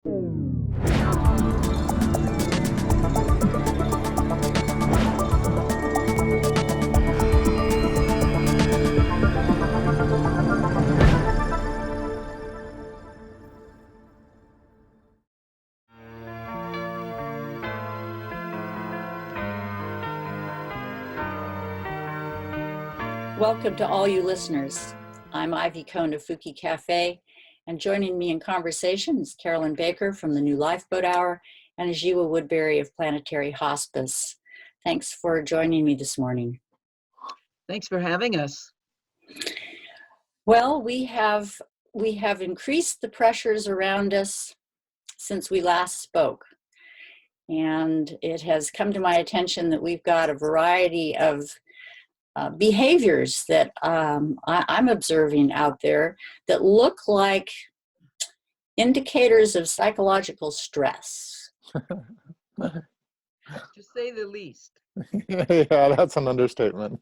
Welcome to all you listeners. I'm Ivey of Fuki Cafe, and joining me in conversation is Carolyn Baker from the new Lifeboat Hour and Zhiwa Woodbury of Planetary Hospice. Thanks for joining me this morning. Thanks for having us. Well, we have increased the pressures around us since we last spoke. And it has come to my attention that we've got a variety of behaviors that I'm observing out there that look like indicators of psychological stress. To say the least. Yeah, that's an understatement.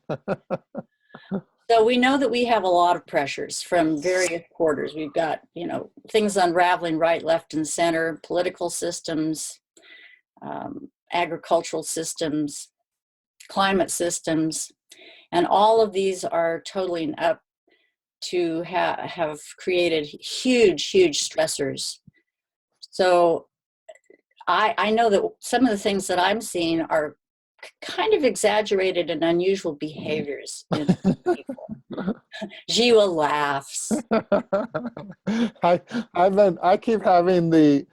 So we know that we have a lot of pressures from various quarters. We've got, things unraveling right, left, and center, political systems, agricultural systems, climate systems. And all of these are totaling up to have created huge, huge stressors. So I know that some of the things that I'm seeing are kind of exaggerated and unusual behaviors in people. Zhiwa laughs. I keep having the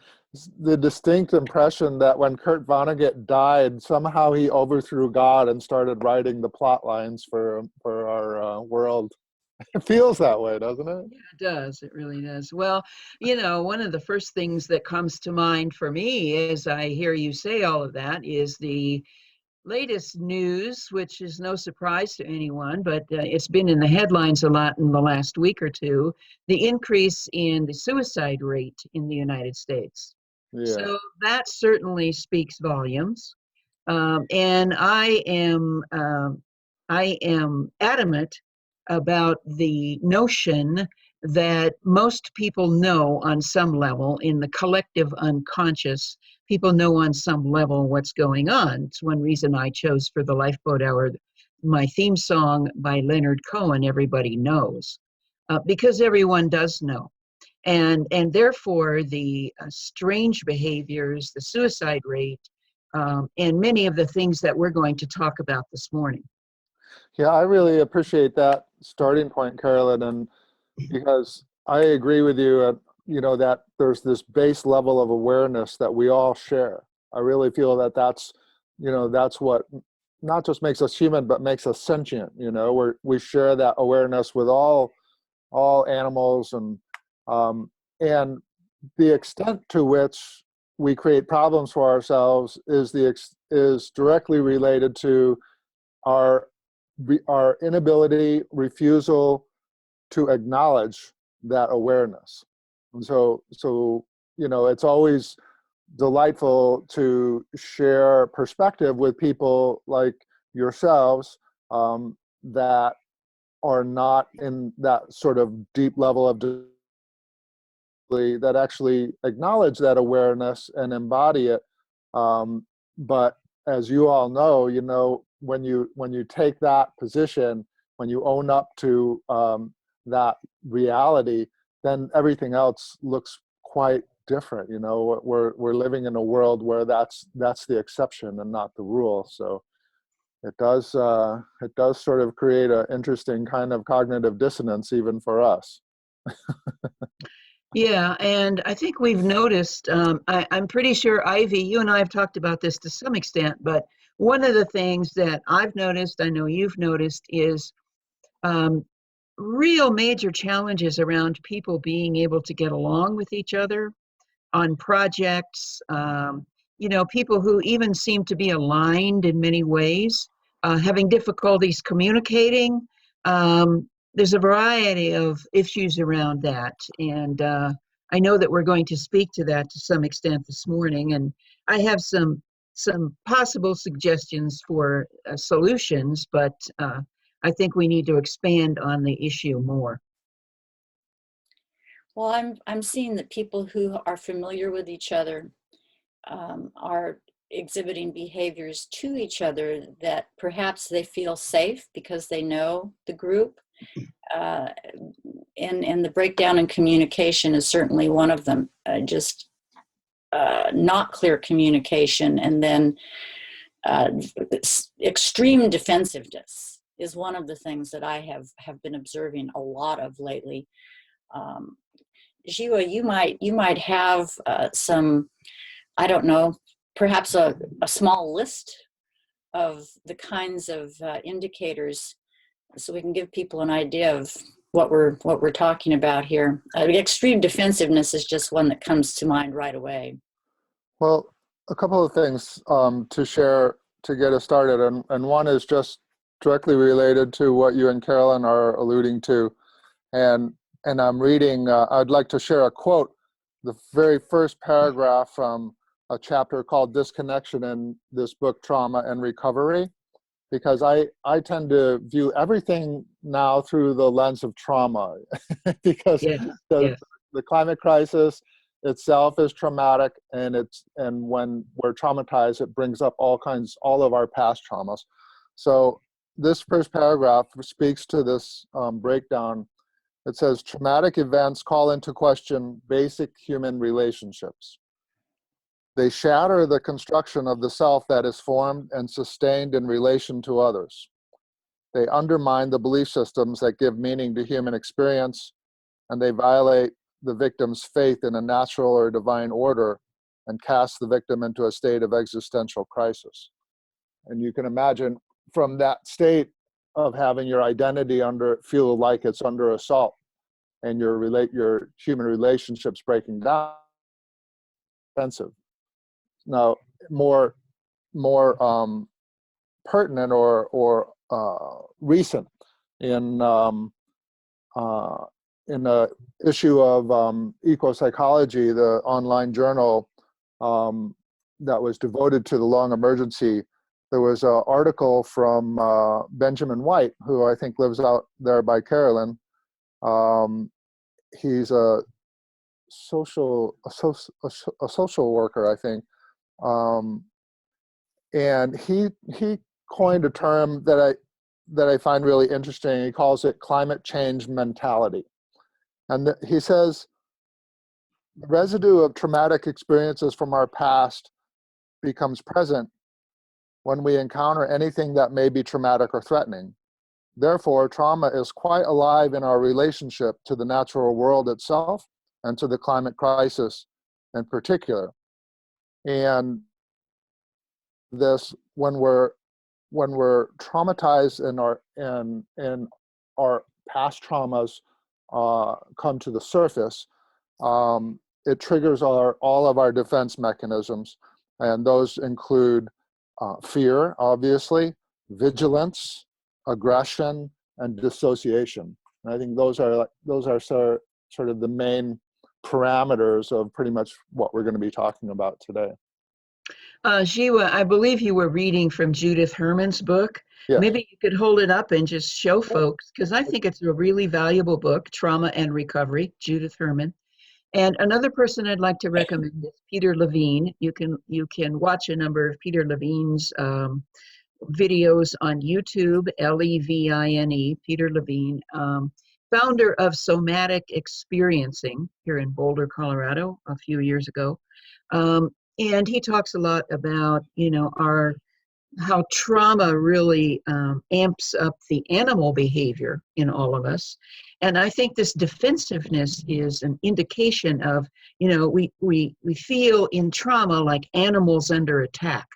distinct impression that when Kurt Vonnegut died, somehow he overthrew God and started writing the plot lines for our world. It feels that way, doesn't it? Yeah, it does. It really does. Well, one of the first things that comes to mind for me as I hear you say all of that is the latest news, which is no surprise to anyone, but it's been in the headlines a lot in the last week or two, the increase in the suicide rate in the United States. Yeah. So that certainly speaks volumes. And I am adamant about the notion that most people know on some level in the collective unconscious, people know on some level what's going on. It's one reason I chose for the Lifeboat Hour my theme song by Leonard Cohen, Everybody Knows, because everyone does know. And therefore, the strange behaviors, the suicide rate, and many of the things that we're going to talk about this morning. Yeah, I really appreciate that starting point, Carolyn, and because I agree with you, that there's this base level of awareness that we all share. I really feel that that's what not just makes us human, but makes us sentient. We share that awareness with all animals, and the extent to which we create problems for ourselves is directly related to our inability, refusal to acknowledge that awareness. And so it's always delightful to share perspective with people like yourselves that are not in that sort of deep level of that actually acknowledge that awareness and embody it. But as you all know, when you take that position, when you own up to that reality, then everything else looks quite different. We're living in a world where that's the exception and not the rule. So it does sort of create an interesting kind of cognitive dissonance even for us. Yeah, and I think we've noticed, I'm pretty sure, Ivey, you and I have talked about this to some extent, but one of the things that I've noticed, I know you've noticed, is real major challenges around people being able to get along with each other on projects, people who even seem to be aligned in many ways, having difficulties communicating. There's a variety of issues around that, and I know that we're going to speak to that to some extent this morning, and I have some possible suggestions for solutions, but I think we need to expand on the issue more. Well, I'm seeing that people who are familiar with each other are exhibiting behaviors to each other that perhaps they feel safe because they know the group. Uh, and the breakdown in communication is certainly one of them. Just not clear communication, and then extreme defensiveness is one of the things that I have been observing a lot of lately. Zhiwa, you might have some, I don't know, perhaps a small list of the kinds of indicators, so we can give people an idea of what we're talking about here. Extreme defensiveness is just one that comes to mind right away. Well, a couple of things to share to get us started, and one is just directly related to what you and Carolyn are alluding to, and I'm reading. I'd like to share a quote, the very first paragraph from a chapter called "Disconnection" in this book, Trauma and Recovery, because I tend to view everything now through the lens of trauma, because Yes, the yes. the climate crisis itself is traumatic, and when we're traumatized, it brings up all of our past traumas. So this first paragraph speaks to this breakdown. It says, traumatic events call into question basic human relationships. They shatter the construction of the self that is formed and sustained in relation to others. They undermine the belief systems that give meaning to human experience, and they violate the victim's faith in a natural or divine order and cast the victim into a state of existential crisis. And you can imagine, from that state of having your identity feel like it's under assault, and your human relationships breaking down, offensive. Now, more pertinent or recent in the issue of eco-psychology, the online journal that was devoted to the long emergency, there was an article from Benjamin White, who I think lives out there by Carolyn. He's a social worker, I think, and he coined a term that I find really interesting. He calls it climate change mentality, and he says the residue of traumatic experiences from our past becomes present when we encounter anything that may be traumatic or threatening. Therefore, trauma is quite alive in our relationship to the natural world itself and to the climate crisis in particular. And this, when we're traumatized and our past traumas come to the surface, it triggers all of our defense mechanisms, and those include fear, obviously, vigilance, aggression, and dissociation. And I think those are sort of the main parameters of pretty much what we're going to be talking about today. Zhiwa, I believe you were reading from Judith Herman's book. Yes. Maybe you could hold it up and just show folks, because I think it's a really valuable book, Trauma and Recovery, Judith Herman. And another person I'd like to recommend is Peter Levine. You can watch a number of Peter Levine's videos on YouTube, Levine, Peter Levine, founder of Somatic Experiencing here in Boulder, Colorado, a few years ago. And he talks a lot about, how trauma really amps up the animal behavior in all of us. And I think this defensiveness is an indication of, we feel in trauma like animals under attack.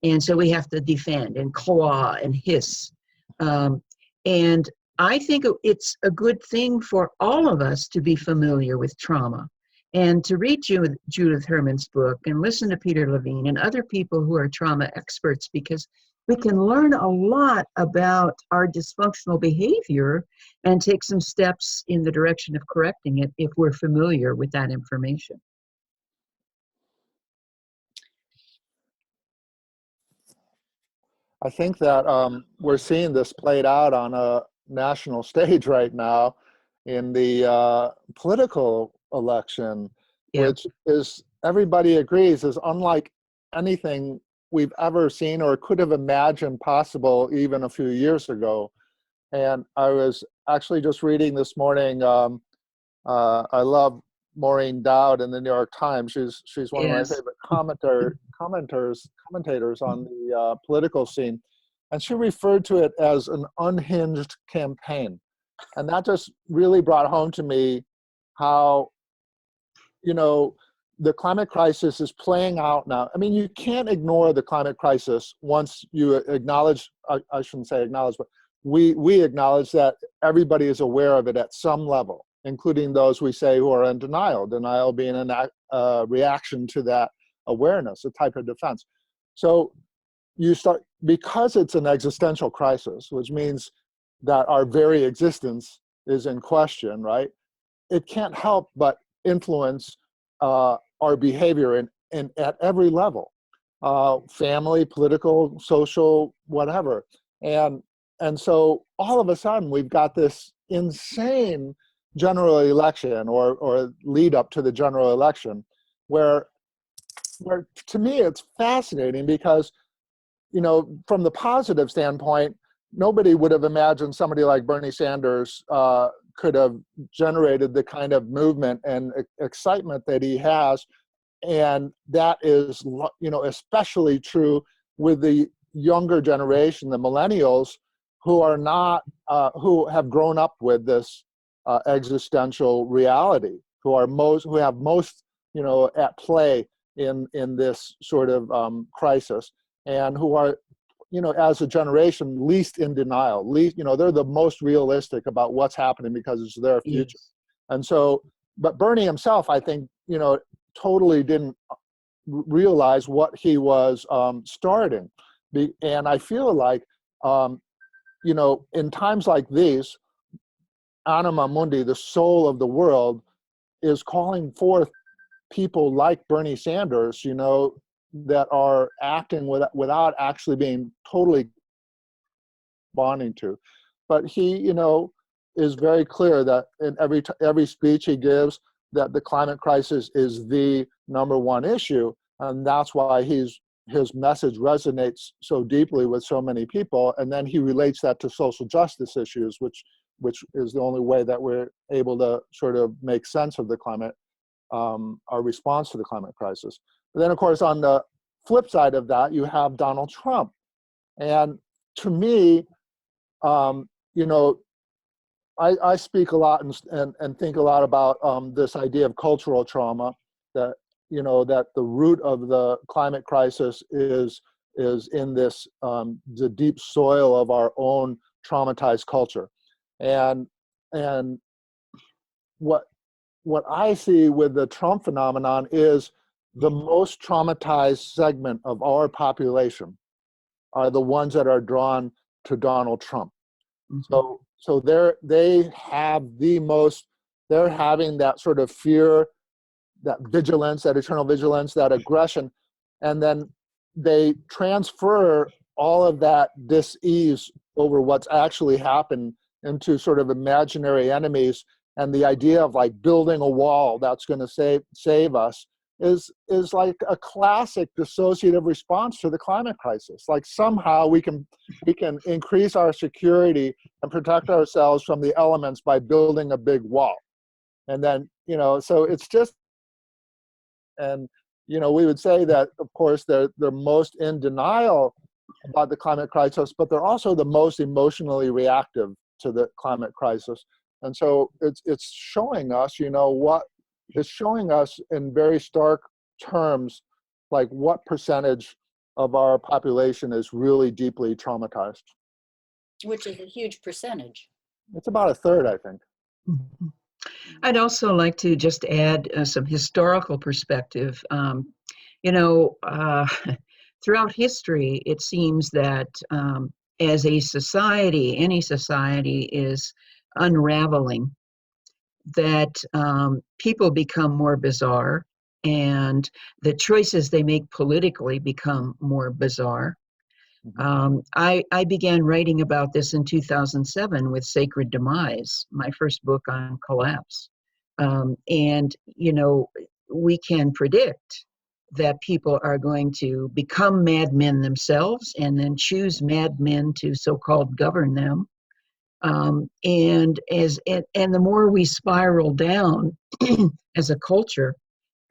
And so we have to defend and claw and hiss. And I think it's a good thing for all of us to be familiar with trauma and to read Judith Herman's book and listen to Peter Levine and other people who are trauma experts, because we can learn a lot about our dysfunctional behavior and take some steps in the direction of correcting it if we're familiar with that information. I think that we're seeing this played out on a national stage right now, in the political election, Yeah. which is, everybody agrees, is unlike anything we've ever seen or could have imagined possible even a few years ago. And I was actually just reading this morning, I love Maureen Dowd in the New York Times. She's one of my Yes. favorite commentators on the political scene. And she referred to it as an unhinged campaign. And that just really brought home to me how, the climate crisis is playing out now. I mean, you can't ignore the climate crisis once you acknowledge, I shouldn't say acknowledge, but we acknowledge that everybody is aware of it at some level, including those we say who are in denial, denial being a reaction to that awareness, a type of defense. So you start, because it's an existential crisis, which means that our very existence is in question, right? It can't help but influence our behavior in at every level, family, political, social, whatever. And so all of a sudden we've got this insane general election or lead up to the general election where to me it's fascinating because, from the positive standpoint, nobody would have imagined somebody like Bernie Sanders could have generated the kind of movement and excitement that he has. And that is, especially true with the younger generation, the millennials, who are not, who have grown up with this existential reality, who have most, at play in this sort of crisis, and who are, as a generation, least in denial, they're the most realistic about what's happening because it's their future. Yes. And so, but Bernie himself, I think, totally didn't realize what he was starting. And I feel like, in times like these, Anima Mundi, the soul of the world, is calling forth people like Bernie Sanders, that are acting without actually being totally bonding to. But he, is very clear that in every speech he gives, that the climate crisis is the number one issue, and that's why his message resonates so deeply with so many people. And then he relates that to social justice issues, which is the only way that we're able to sort of make sense of the climate, our response to the climate crisis. But then, of course, on the flip side of that, you have Donald Trump. And to me, I speak a lot and think a lot about this idea of cultural trauma, that, that the root of the climate crisis is in this, the deep soil of our own traumatized culture. And what I see with the Trump phenomenon is the most traumatized segment of our population are the ones that are drawn to Donald Trump. Mm-hmm. So they have they're having that sort of fear, that vigilance, that eternal vigilance, that aggression, and then they transfer all of that dis-ease over what's actually happened into sort of imaginary enemies. And the idea of like building a wall that's going to save us is like a classic dissociative response to the climate crisis. Like somehow we can increase our security and protect ourselves from the elements by building a big wall. And then, so it's just, and, we would say that, of course, they're most in denial about the climate crisis, but they're also the most emotionally reactive to the climate crisis. And so it's showing us, it's showing us in very stark terms, like what percentage of our population is really deeply traumatized. Which is a huge percentage. It's about a third, I think. Mm-hmm. I'd also like to just add some historical perspective. Throughout history, it seems that as a society, any society is unraveling, that people become more bizarre and the choices they make politically become more bizarre. I began writing about this in 2007 with Sacred Demise, my first book on collapse. And, you know, we can predict that people are going to become madmen themselves and then choose madmen to so-called govern them. And the more we spiral down as a culture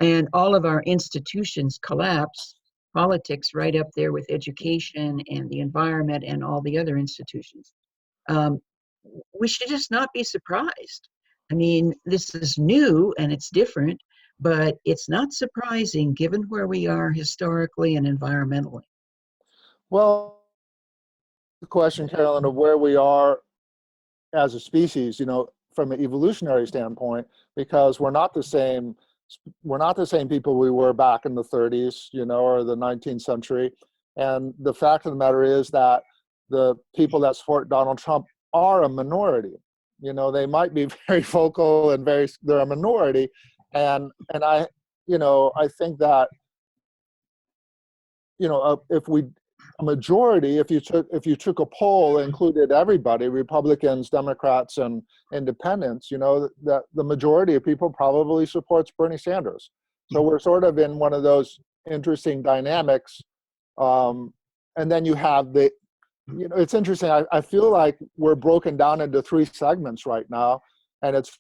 and all of our institutions collapse, politics right up there with education and the environment and all the other institutions, we should just not be surprised. I mean, this is new and it's different, but it's not surprising given where we are historically and environmentally. Well, the question, Carolyn, of where we are as a species, you know, from an evolutionary standpoint, because we're not the same people we were back in the 30s, you know, or the 19th century. And the fact of the matter is that the people that support Donald Trump are a minority. You know, they might be very vocal and they're a minority. And I, you know, I think that, you know, a majority, if you took a poll, included everybody, Republicans, Democrats, and independents, you know, that the majority of people probably supports Bernie Sanders. So we're sort of in one of those interesting dynamics. And then you have you know, it's interesting. I feel like we're broken down into three segments right now. And it's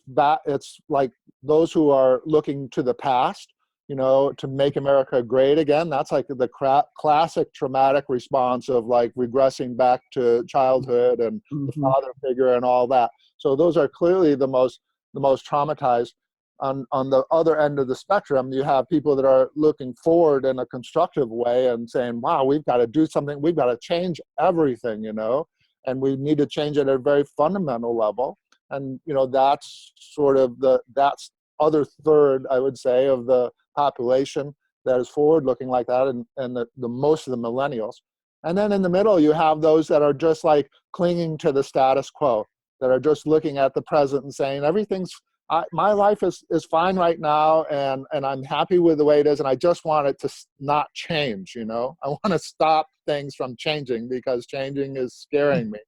like those who are looking to the past, you know, to make America great again. That's like the classic traumatic response of like regressing back to childhood and the father figure and all that. So those are clearly the most traumatized. On the other end of the spectrum, you have people that are looking forward in a constructive way and saying, wow, we've got to do something. We've got to change everything, you know, and we need to change it at a very fundamental level. And, you know, that's sort of that's other third, I would say, of the population that is forward looking like that, and the most of the millennials. And then in the middle, you have those that are just like clinging to the status quo, that are just looking at the present and saying, my life is fine right now, and I'm happy with the way it is, and I just want it to not change, you know? I want to stop things from changing because changing is scaring me.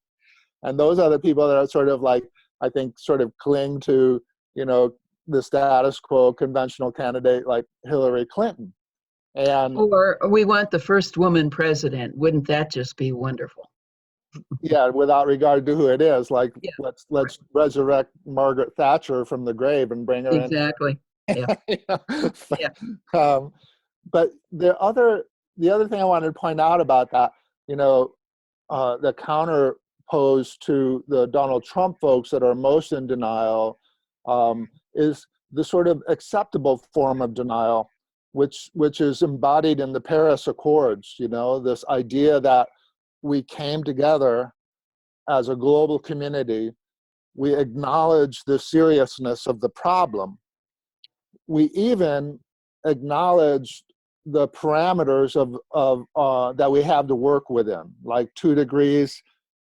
And those are the people that are sort of like, I think, sort of cling to, you know, the status quo conventional candidate like Hillary Clinton. And or we want the first woman president. Wouldn't that just be wonderful? Yeah, without regard to who it is, like Yeah. let's resurrect Margaret Thatcher from the grave and bring her exactly. in. Yeah. Yeah. But the other thing I wanted to point out about that, you know, the counterpose to the Donald Trump folks that are most in denial, is the sort of acceptable form of denial, which is embodied in the Paris Accords. You know, this idea that we came together as a global community, we acknowledge the seriousness of the problem. We even acknowledge the parameters of that we have to work within, like 2 degrees.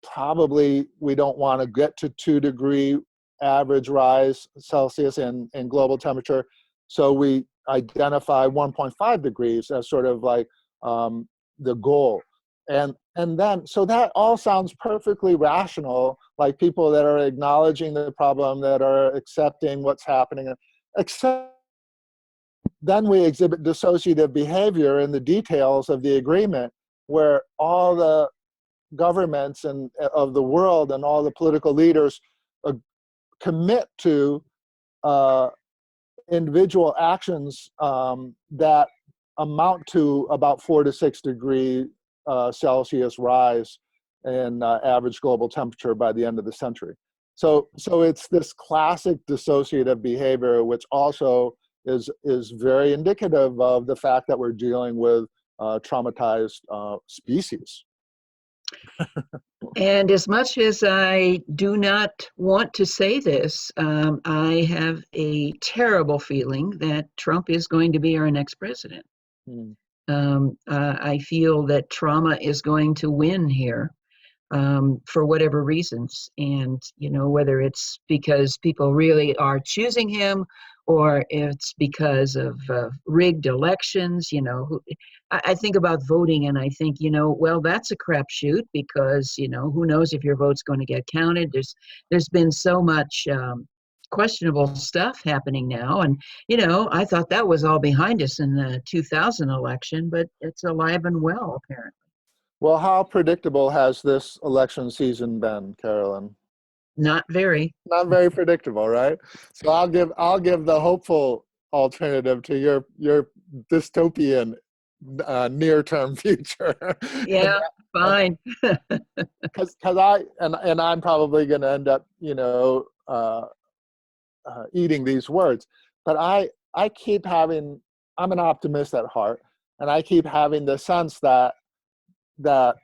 Probably we don't want to get to 2-degree average rise Celsius in global temperature. So we identify 1.5 degrees as sort of like the goal. And then, so that all sounds perfectly rational, like people that are acknowledging the problem, that are accepting what's happening, except then we exhibit dissociative behavior in the details of the agreement, where all the governments of the world and all the political leaders commit to individual actions that amount to about 4 to 6 degree Celsius rise in average global temperature by the end of the century. So it's this classic dissociative behavior, which also is very indicative of the fact that we're dealing with traumatized species. And as much as I do not want to say this, I have a terrible feeling that Trump is going to be our next president. I feel that trauma is going to win here. for whatever reasons. And, whether it's because people really are choosing him or it's because of rigged elections, I think about voting and I think, well, that's a crapshoot because, who knows if your vote's going to get counted. There's been so much questionable stuff happening now. And, I thought that was all behind us in the 2000 election, but it's alive and well, apparently. Well, how predictable has this election season been, Carolyn? Not very. Not very predictable, right? So I'll give the hopeful alternative to your dystopian near-term future. Yeah, fine. Because I'm probably going to end up, eating these words, but I keep having, I'm an optimist at heart, and I keep having the sense that the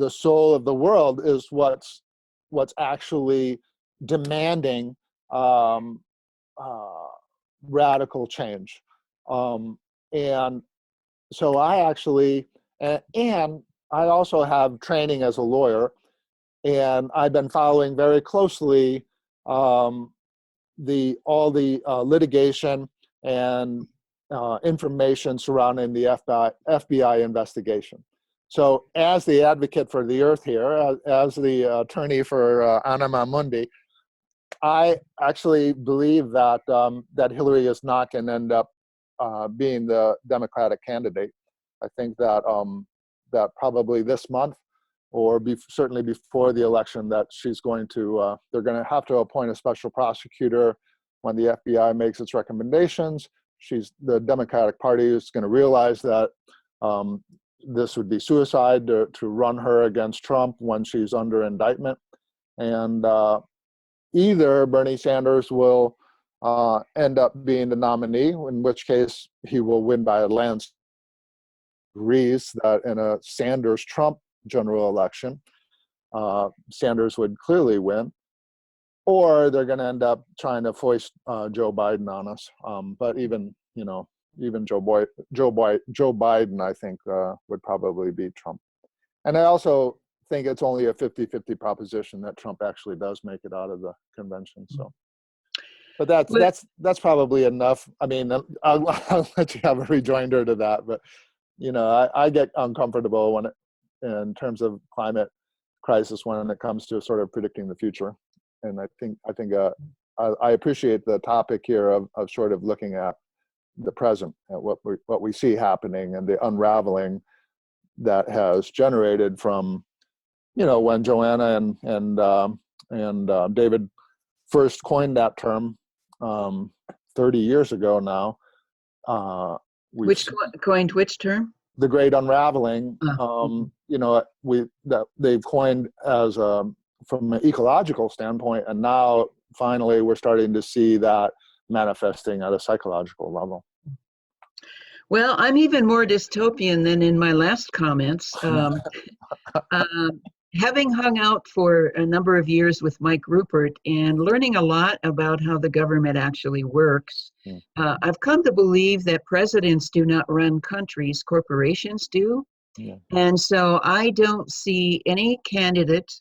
soul of the world is what's actually demanding radical change, and so I actually and I also have training as a lawyer, and I've been following very closely all the litigation and information surrounding the FBI investigation. So as the advocate for the earth here, as the attorney for Anima Mundi, I actually believe that that Hillary is not going to end up being the Democratic candidate. I think that that probably this month, or certainly before the election, that she's going to, they're going to have to appoint a special prosecutor when the FBI makes its recommendations. The Democratic Party is going to realize that this would be suicide to run her against Trump when she's under indictment. And either Bernie Sanders will end up being the nominee, in which case he will win by a landslide. Agrees that in a Sanders-Trump general election, Sanders would clearly win, or they're going to end up trying to foist Joe Biden on us. But even Joe Biden, I think, would probably beat Trump. And I also think it's only a 50-50 proposition that Trump actually does make it out of the convention. So, but that's probably enough. I mean, I'll let you have a rejoinder to that. But I get uncomfortable in terms of climate crisis when it comes to sort of predicting the future. And I think I appreciate the topic here of sort of looking at the present, at what we see happening, and the unraveling that has generated from when Joanna and David first coined that term 30 years ago now. Coined which term? The Great Unraveling. That they've coined as from an ecological standpoint, and now finally we're starting to see that manifesting at a psychological level. Well, I'm even more dystopian than in my last comments. Having hung out for a number of years with Mike Rupert and learning a lot about how the government actually works, I've come to believe that presidents do not run countries, corporations do. Yeah. And so I don't see any candidate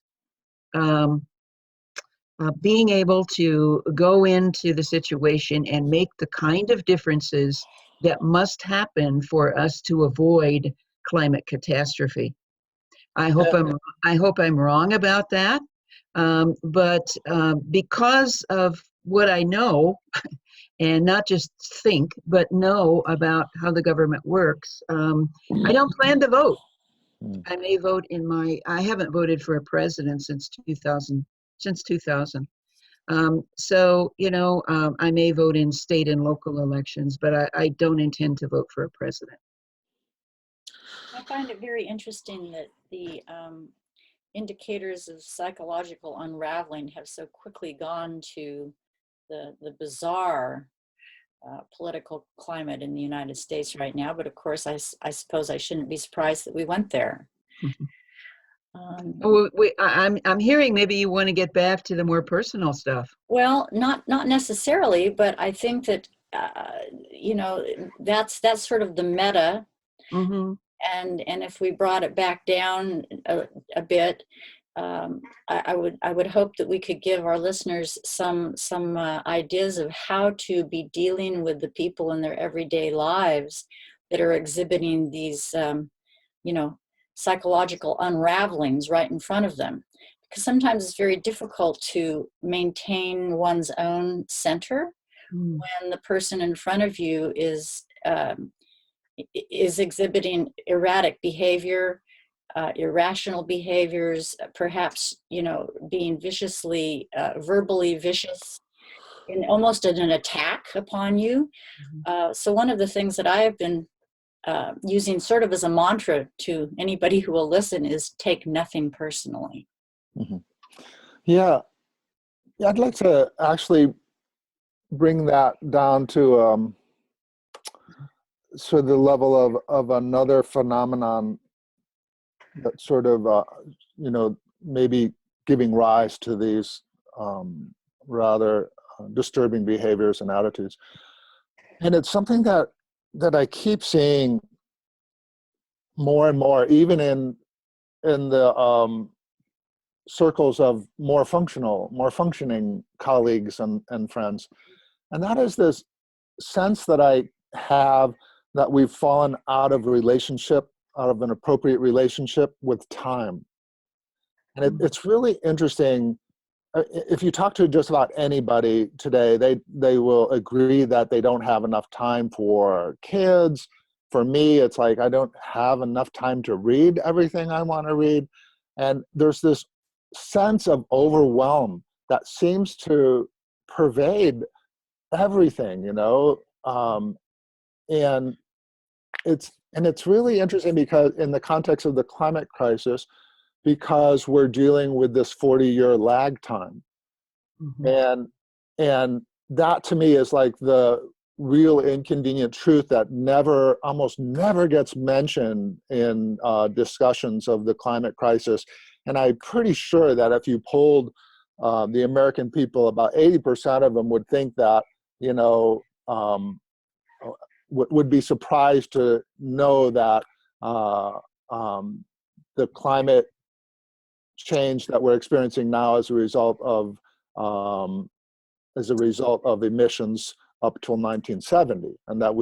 being able to go into the situation and make the kind of differences that must happen for us to avoid climate catastrophe. I hope I'm wrong about that, but because of what I know, and not just think, but know about how the government works, I don't plan to vote. I may vote I haven't voted for a president since 2000. So, I may vote in state and local elections, but I don't intend to vote for a president. I find it very interesting that the indicators of psychological unraveling have so quickly gone to the bizarre political climate in the United States right now. But of course, I suppose I shouldn't be surprised that we went there. I'm hearing maybe you want to get back to the more personal stuff. Well, not necessarily, but I think that that's sort of the meta. Mm-hmm. and if we brought it back down a bit, I would hope that we could give our listeners some ideas of how to be dealing with the people in their everyday lives that are exhibiting these psychological unravelings right in front of them. Because sometimes it's very difficult to maintain one's own center when the person in front of you is exhibiting erratic behavior, irrational behaviors, perhaps being viciously, verbally vicious, and almost an attack upon you. So one of the things that I have been using sort of as a mantra to anybody who will listen is take nothing personally. Mm-hmm. Yeah, I'd like to actually bring that down to sort of the level of another phenomenon that sort of maybe giving rise to these rather disturbing behaviors and attitudes. And it's something that I keep seeing more and more, even in the circles of more functioning colleagues and friends. And that is this sense that I have that we've fallen out of an appropriate relationship with time. And it's really interesting. If you talk to just about anybody today, they will agree that they don't have enough time for kids. For me, it's like I don't have enough time to read everything I want to read. And there's this sense of overwhelm that seems to pervade everything, and it's really interesting because in the context of the climate crisis, because we're dealing with this 40-year lag time. Mm-hmm. And that to me is like the real inconvenient truth that almost never gets mentioned in discussions of the climate crisis. And I'm pretty sure that if you polled the American people, about 80% of them would think that, would be surprised to know that the climate change that we're experiencing now as a result of emissions up till 1970, and that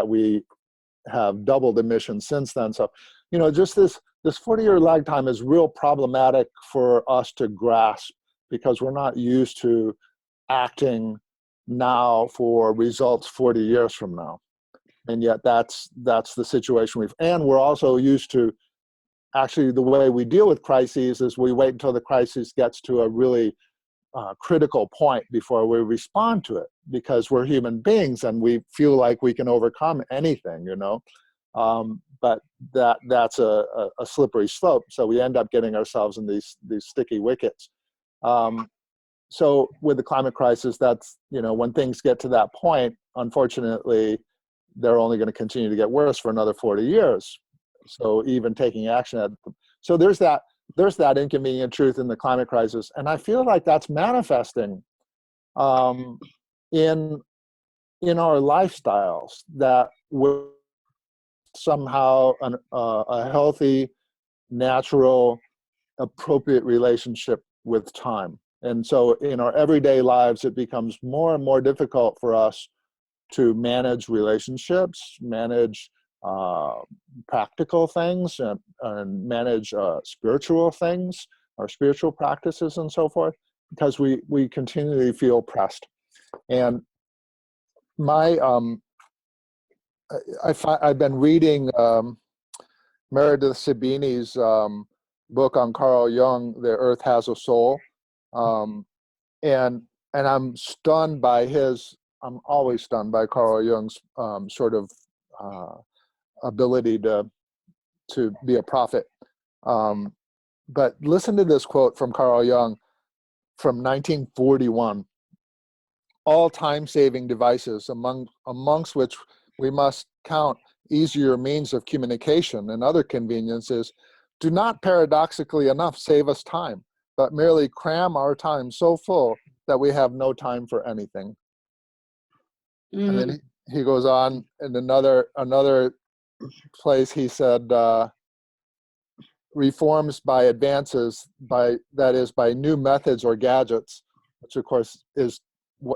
we have doubled emissions since then. So, just this 40-year lag time is real problematic for us to grasp because we're not used to acting now for results 40 years from now. And yet that's the situation and we're also used to, actually the way we deal with crises is we wait until the crisis gets to a really critical point before we respond to it, because we're human beings and we feel like we can overcome anything, but that's a slippery slope. So we end up getting ourselves in these sticky wickets. So with the climate crisis, that's, when things get to that point, unfortunately, they're only going to continue to get worse for another 40 years. So even taking action so there's that inconvenient truth in the climate crisis. And I feel like that's manifesting in our lifestyles, that we're somehow a healthy, natural, appropriate relationship with time. And so in our everyday lives, it becomes more and more difficult for us to manage relationships, manage practical things, and manage spiritual things, our spiritual practices and so forth, because we continually feel pressed. And I've been reading Meredith Sabini's book on Carl Jung, The Earth Has a Soul. And I'm stunned by I'm always stunned by Carl Jung's sort of ability to be a prophet. But listen to this quote from Carl Jung from 1941. All time-saving devices, amongst which we must count easier means of communication and other conveniences, do not paradoxically enough save us time, but merely cram our time so full that we have no time for anything. And then he goes on in another place he said, reforms by advances by new methods or gadgets, which of course is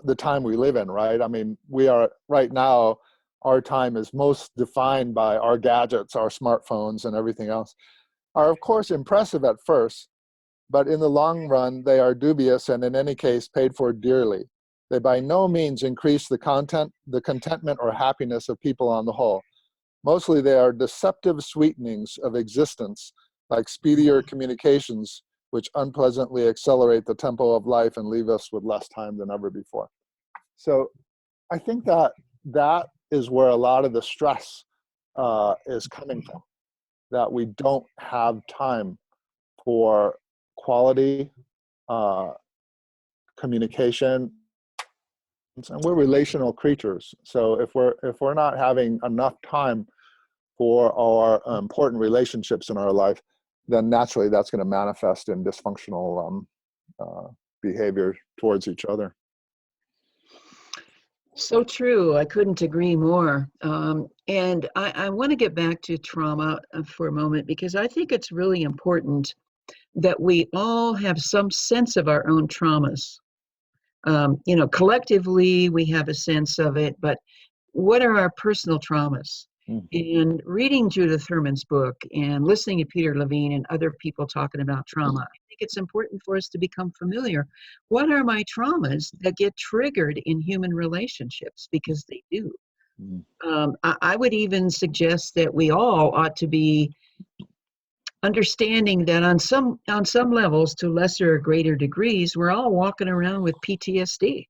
the time we live in, right? I mean, we are right now, our time is most defined by our gadgets, our smartphones and everything else, are of course impressive at first, but in the long run, they are dubious and in any case paid for dearly. They by no means increase the contentment or happiness of people on the whole. Mostly they are deceptive sweetenings of existence, like speedier communications, which unpleasantly accelerate the tempo of life and leave us with less time than ever before. So I think that is where a lot of the stress is coming from, that we don't have time for quality communication, and we're relational creatures. So if we're not having enough time for our important relationships in our life, then naturally that's going to manifest in dysfunctional behavior towards each other. So true. I couldn't agree more. And I want to get back to trauma for a moment, because I think it's really important that we all have some sense of our own traumas. Collectively, we have a sense of it, but what are our personal traumas? Mm-hmm. And reading Judith Herman's book and listening to Peter Levine and other people talking about trauma, I think it's important for us to become familiar. What are my traumas that get triggered in human relationships? Because they do. Mm-hmm. I would even suggest that we all ought to be understanding that on some levels, to lesser or greater degrees, we're all walking around with PTSD.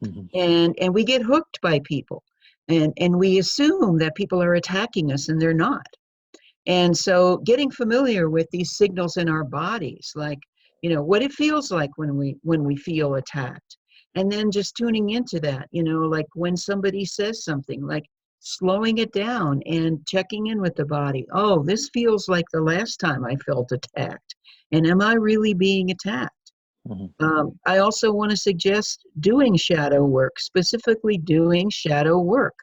Mm-hmm. And we get hooked by people, and we assume that people are attacking us, and they're not. And so getting familiar with these signals in our bodies, like, what it feels like when we feel attacked, and then just tuning into that, like when somebody says something, like slowing it down and checking in with the body. Oh, this feels like the last time I felt attacked, and am I really being attacked? I also want to suggest doing shadow work, specifically doing shadow work,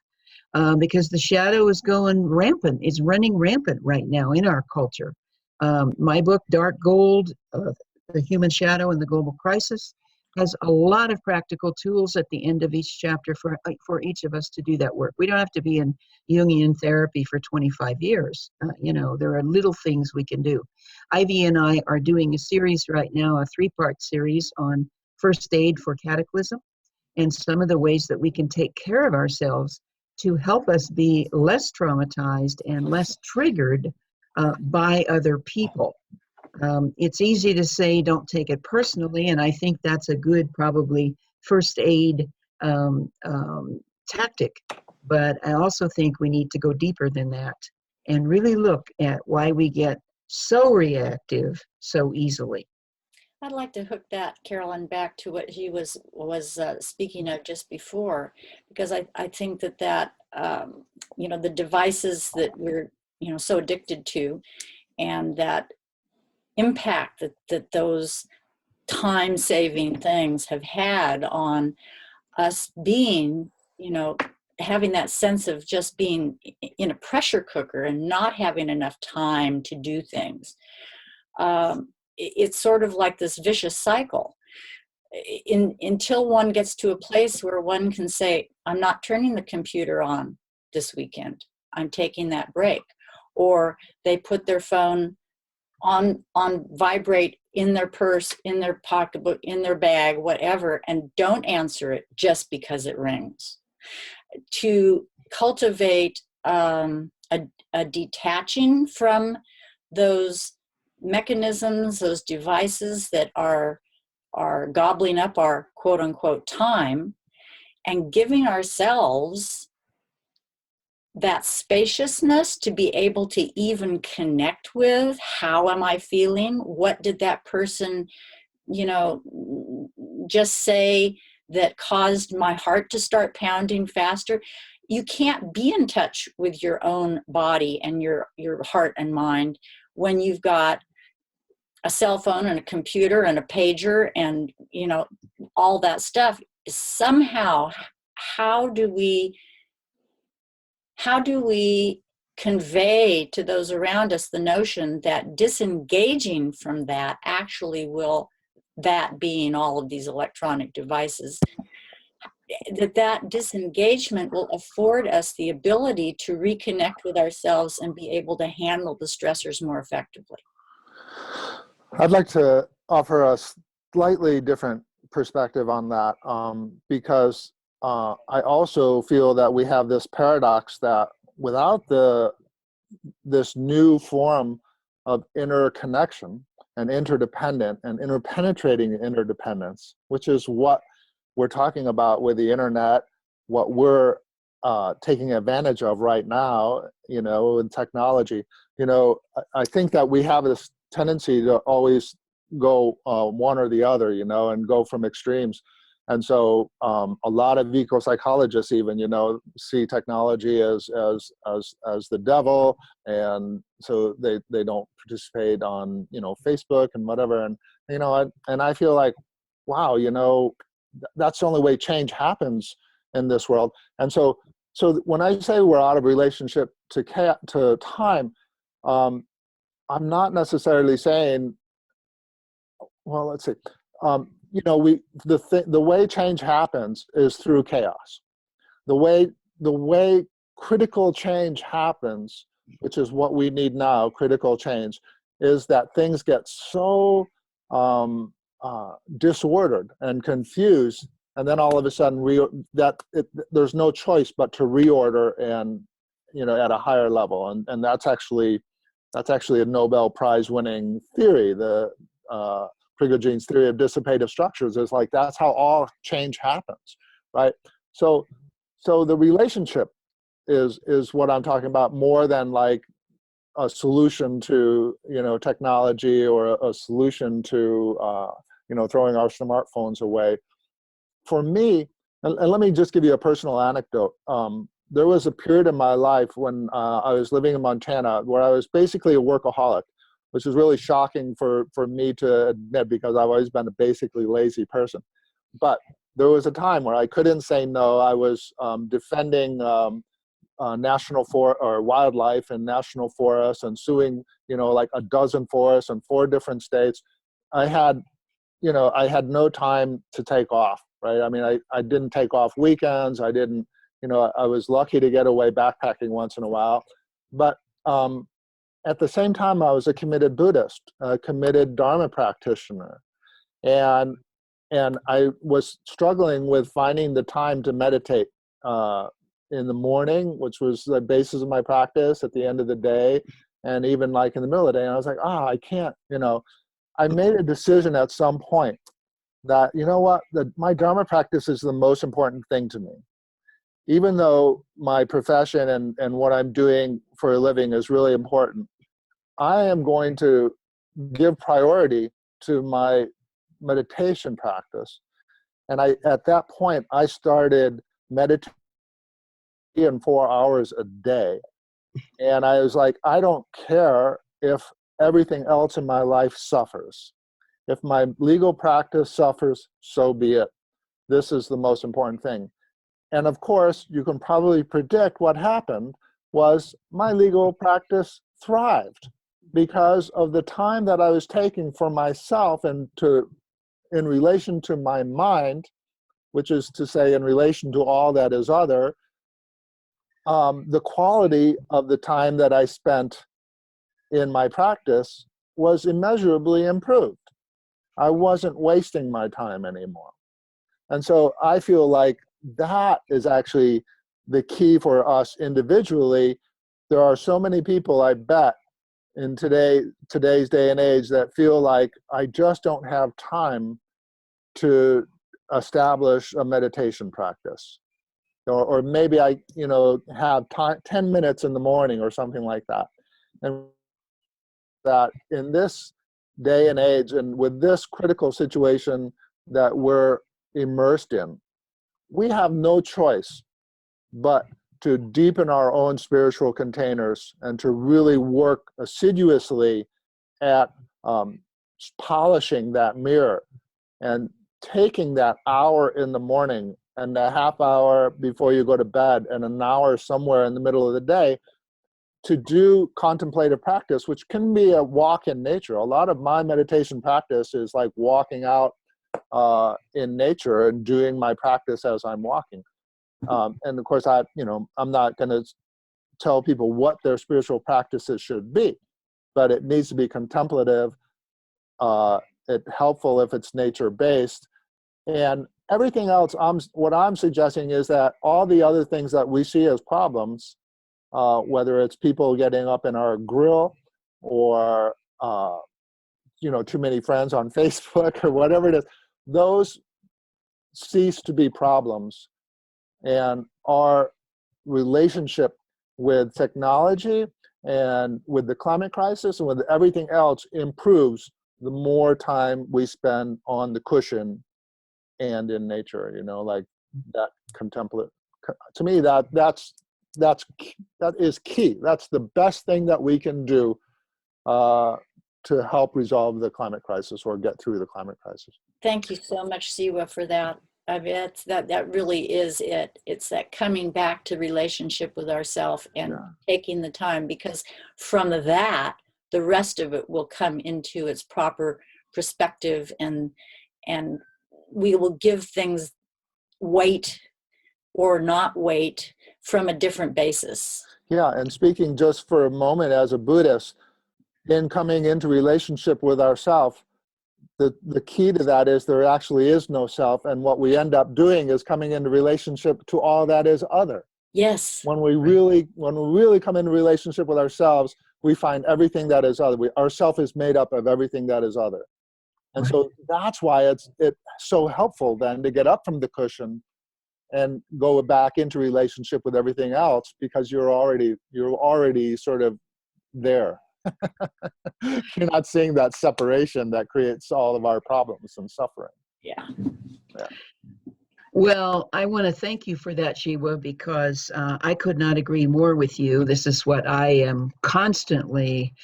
because the shadow is going rampant. It's running rampant right now in our culture. My book, Dark Gold, The Human Shadow and the Global Crisis, has a lot of practical tools at the end of each chapter for each of us to do that work. We don't have to be in Jungian therapy for 25 years. There are little things we can do. Ivey and I are doing a series right now, a 3-part series on first aid for cataclysm, and some of the ways that we can take care of ourselves to help us be less traumatized and less triggered by other people. It's easy to say don't take it personally, and I think that's a good probably first aid tactic. But I also think we need to go deeper than that and really look at why we get so reactive so easily. I'd like to hook that, Carolyn, back to what he was speaking of just before, because I think that the devices that we're so addicted to, and that impact that those time-saving things have had on us being, having that sense of just being in a pressure cooker and not having enough time to do things. It's sort of like this vicious cycle until one gets to a place where one can say, I'm not turning the computer on this weekend. I'm taking that break. Or they put their phone on vibrate in their purse, in their pocketbook, in their bag, whatever, and don't answer it just because it rings. To cultivate a detaching from those mechanisms, those devices that are gobbling up our quote unquote time, and giving ourselves that spaciousness to be able to even connect with, how am I feeling? What did that person, just say that caused my heart to start pounding faster? You can't be in touch with your own body and your heart and mind when you've got a cell phone and a computer and a pager and, all that stuff. Somehow, how do we convey to those around us the notion that disengaging from that actually will, that being all of these electronic devices, that disengagement will afford us the ability to reconnect with ourselves and be able to handle the stressors more effectively. I'd like to offer a slightly different perspective on that, because I also feel that we have this paradox that without this new form of interconnection and interdependent and interpenetrating interdependence, which is what we're talking about with the internet, what we're taking advantage of right now, you know, in technology. You know, I think that we have this tendency to always go one or the other, you know, and go from extremes. And so a lot of eco-psychologists even, you know, see technology as the devil, and so they don't participate on, you know, Facebook and whatever. And, you know, and I feel like, wow, you know, that's the only way change happens in this world. And so when I say we're out of relationship to time, I'm not necessarily saying, well, let's see. You know, the way change happens is through chaos. The way critical change happens, which is what we need now, critical change, is that things get so disordered and confused, and then all of a sudden there's no choice but to reorder, and, you know, at a higher level. And that's actually a Nobel Prize winning theory. The Prigogine's theory of dissipative structures is like, that's how all change happens, right? So the relationship is what I'm talking about, more than like a solution to, you know, technology, or a solution to you know, throwing our smartphones away. For me, and let me just give you a personal anecdote. There was a period in my life when I was living in Montana where I was basically a workaholic, which is really shocking for me to admit, because I've always been a basically lazy person. But there was a time where I couldn't say no. I was defending national or wildlife and national forests, and suing, you know, like a dozen forests in 4 different states. I had no time to take off, right? I mean, I didn't take off weekends. I didn't, you know, I was lucky to get away backpacking once in a while. But at the same time, I was a committed Buddhist, a committed Dharma practitioner. And I was struggling with finding the time to meditate in the morning, which was the basis of my practice, at the end of the day, and even like in the middle of the day. And I was like, I can't, you know. I made a decision at some point that, you know what, my Dharma practice is the most important thing to me. Even though my profession and what I'm doing for a living is really important, I am going to give priority to my meditation practice. And at that point, I started meditating 4 hours a day. And I was like, I don't care if everything else in my life suffers. If my legal practice suffers, so be it. This is the most important thing. And of course, you can probably predict what happened was my legal practice thrived, because of the time that I was taking for myself and in relation to my mind, which is to say in relation to all that is other. The quality of the time that I spent in my practice was immeasurably improved. I wasn't wasting my time anymore. And so I feel like that is actually the key for us individually. There are so many people, I bet, in today's day and age that feel like I just don't have time to establish a meditation practice. Or maybe I, you know, have time, 10 minutes in the morning or something like that. And that in this day and age, and with this critical situation that we're immersed in, we have no choice but to deepen our own spiritual containers and to really work assiduously at polishing that mirror and taking that hour in the morning and a half hour before you go to bed and an hour somewhere in the middle of the day to do contemplative practice, which can be a walk in nature. A lot of my meditation practice is like walking out in nature and doing my practice as I'm walking. And of course, I'm not going to tell people what their spiritual practices should be, but it needs to be contemplative. It's helpful if it's nature-based. And everything else, what I'm suggesting is that all the other things that we see as problems, whether it's people getting up in our grill or too many friends on Facebook or whatever it is, those cease to be problems. And our relationship with technology and with the climate crisis and with everything else improves the more time we spend on the cushion and in nature, like that contemplative. To me, that is key. That's the best thing that we can do to help resolve the climate crisis or get through the climate crisis. Thank you so much, Zhiwa, for that. I mean, that really is it. It's that coming back to relationship with ourselves and taking the time, because from that, the rest of it will come into its proper perspective, and we will give things weight or not weight from a different basis. Yeah, and speaking just for a moment as a Buddhist, in coming into relationship with ourself, the key to that is there actually is no self, and what we end up doing is coming into relationship to all that is other. Yes. When we really come into relationship with ourselves, we find everything that is other. Our self is made up of everything that is other. And so that's why it's so helpful then to get up from the cushion and go back into relationship with everything else, because you're already sort of there. You're not seeing that separation that creates all of our problems and suffering. Yeah. Well, I want to thank you for that, Zhiwa, because I could not agree more with you. This is what I am constantly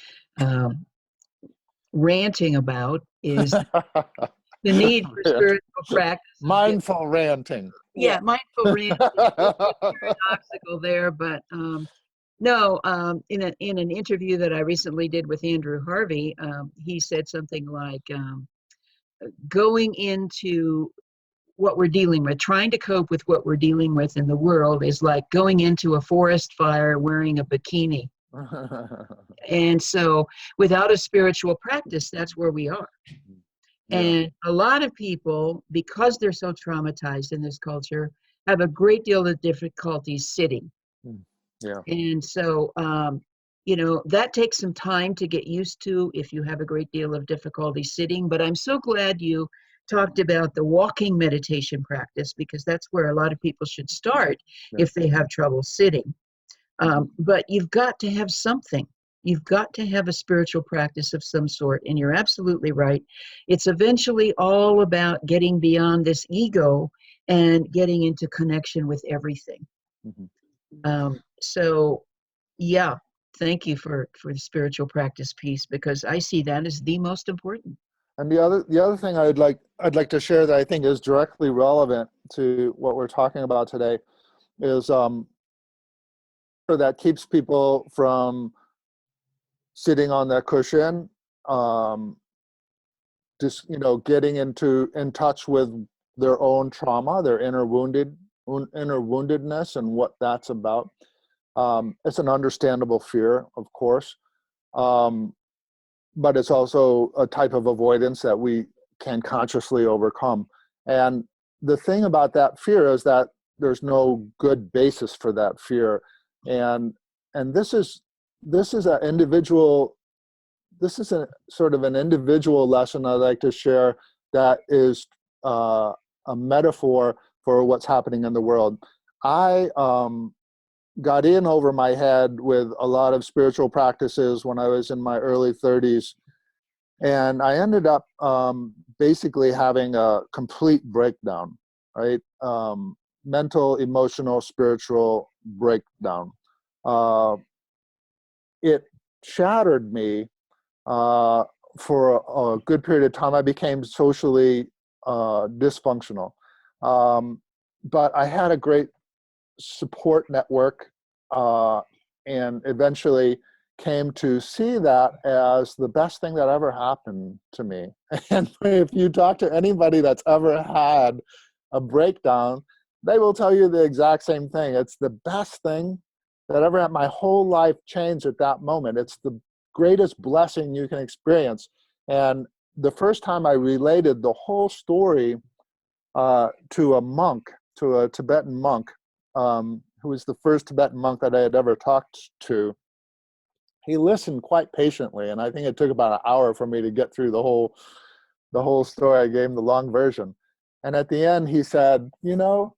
ranting about, is the need for spiritual practice. Mindful ranting. Yeah, mindful ranting. Paradoxical there, but no. In an interview that I recently did with Andrew Harvey, he said something like, going into what we're dealing with, trying to cope with what we're dealing with in the world, is like going into a forest fire wearing a bikini. And so without a spiritual practice, that's where we are. Yeah. And a lot of people, because they're so traumatized in this culture, have a great deal of difficulty sitting. Yeah. And so, that takes some time to get used to if you have a great deal of difficulty sitting. But I'm so glad you talked about the walking meditation practice, because that's where a lot of people should start if they have trouble sitting. But you've got to have something. You've got to have a spiritual practice of some sort. And you're absolutely right. It's eventually all about getting beyond this ego and getting into connection with everything. So, yeah, thank you for the spiritual practice piece, because I see that as the most important. And the other thing I'd like to share that I think is directly relevant to what we're talking about today is that keeps people from sitting on that cushion, just getting in touch with their own trauma, their inner woundedness, and what that's about. It's an understandable fear, of course, but it's also a type of avoidance that we can consciously overcome. And the thing about that fear is that there's no good basis for that fear, and this is an individual. This is a sort of an individual lesson I'd like to share that is a metaphor for what's happening in the world. I got in over my head with a lot of spiritual practices when I was in my early 30s. And I ended up basically having a complete breakdown, right? Mental, emotional, spiritual breakdown. It shattered me for a good period of time. I became socially dysfunctional. But I had a great support network and eventually came to see that as the best thing that ever happened to me. And if you talk to anybody that's ever had a breakdown, they will tell you the exact same thing. It's the best thing that ever happened. My whole life changed at that moment. It's the greatest blessing you can experience. And the first time I related the whole story to a monk, to a Tibetan monk, who was the first Tibetan monk that I had ever talked to, he listened quite patiently, and I think it took about an hour for me to get through the whole story. I gave him the long version. And at the end, he said, you know,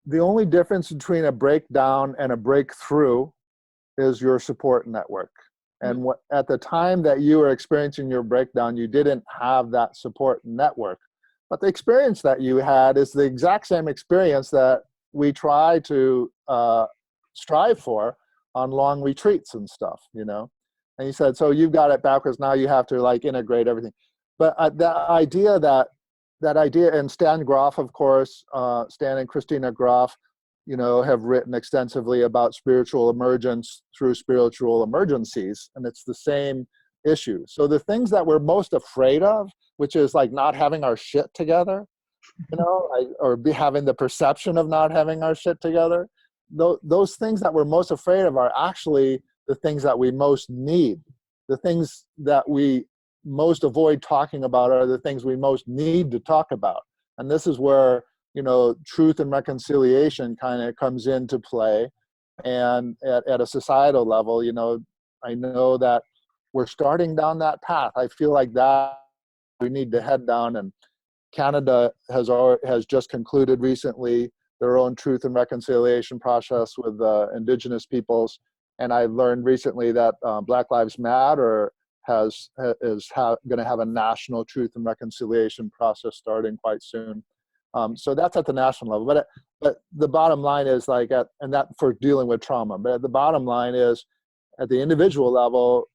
the only difference between a breakdown and a breakthrough is your support network. And at the time that you were experiencing your breakdown, you didn't have that support network. But the experience that you had is the exact same experience that we try to strive for on long retreats and stuff, you know. And he said, so you've got it backwards. Now you have to like integrate everything. But that idea, and Stan Groff, of course, Stan and Christina Groff, you know, have written extensively about spiritual emergence through spiritual emergencies, and it's the same issue. So the things that we're most afraid of, which is like not having our shit together, you know, or having the perception of not having our shit together, those things that we're most afraid of are actually the things that we most need. The things that we most avoid talking about are the things we most need to talk about. And this is where, you know, truth and reconciliation kind of comes into play. And at a societal level, you know, I know that we're starting down that path. I feel like that we need to head down. And Canada has just concluded recently their own truth and reconciliation process with Indigenous peoples. And I learned recently that Black Lives Matter is going to have a national truth and reconciliation process starting quite soon. So that's at the national level. But the bottom line is like, and that for dealing with trauma. But the bottom line is, at the individual level,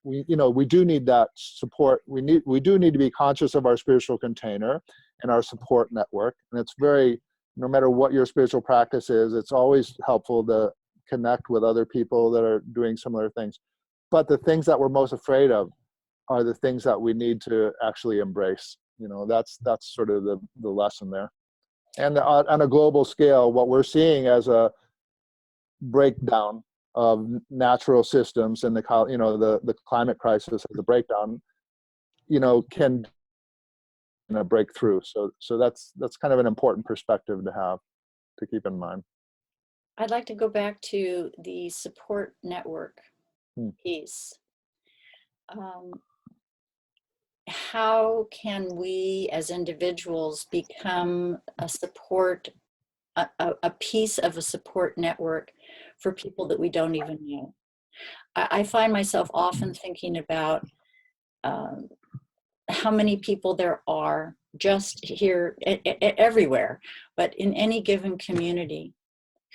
we do need that support. We do need to be conscious of our spiritual container and our support network. And it's no matter what your spiritual practice is, it's always helpful to connect with other people that are doing similar things. But the things that we're most afraid of are the things that we need to actually embrace. You know, that's sort of the lesson there. And on a global scale, what we're seeing as a breakdown of natural systems and the climate crisis, the breakdown, you know, can a breakthrough. So that's kind of an important perspective to keep in mind. I'd like to go back to the support network piece. How can we as individuals become a piece of a support network for people that we don't even know? I find myself often thinking about how many people there are just here, everywhere, but in any given community,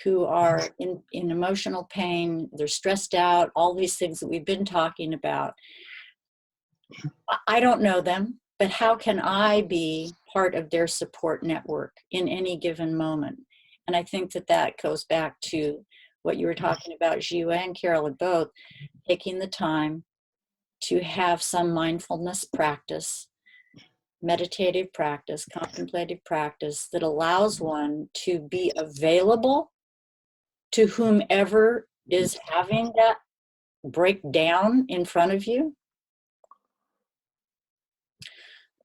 who are in emotional pain, they're stressed out, all these things that we've been talking about. I don't know them, but how can I be part of their support network in any given moment? And I think that goes back to what you were talking about, Zhiwa and Carolyn both, taking the time to have some mindfulness practice, meditative practice, contemplative practice that allows one to be available to whomever is having that breakdown in front of you.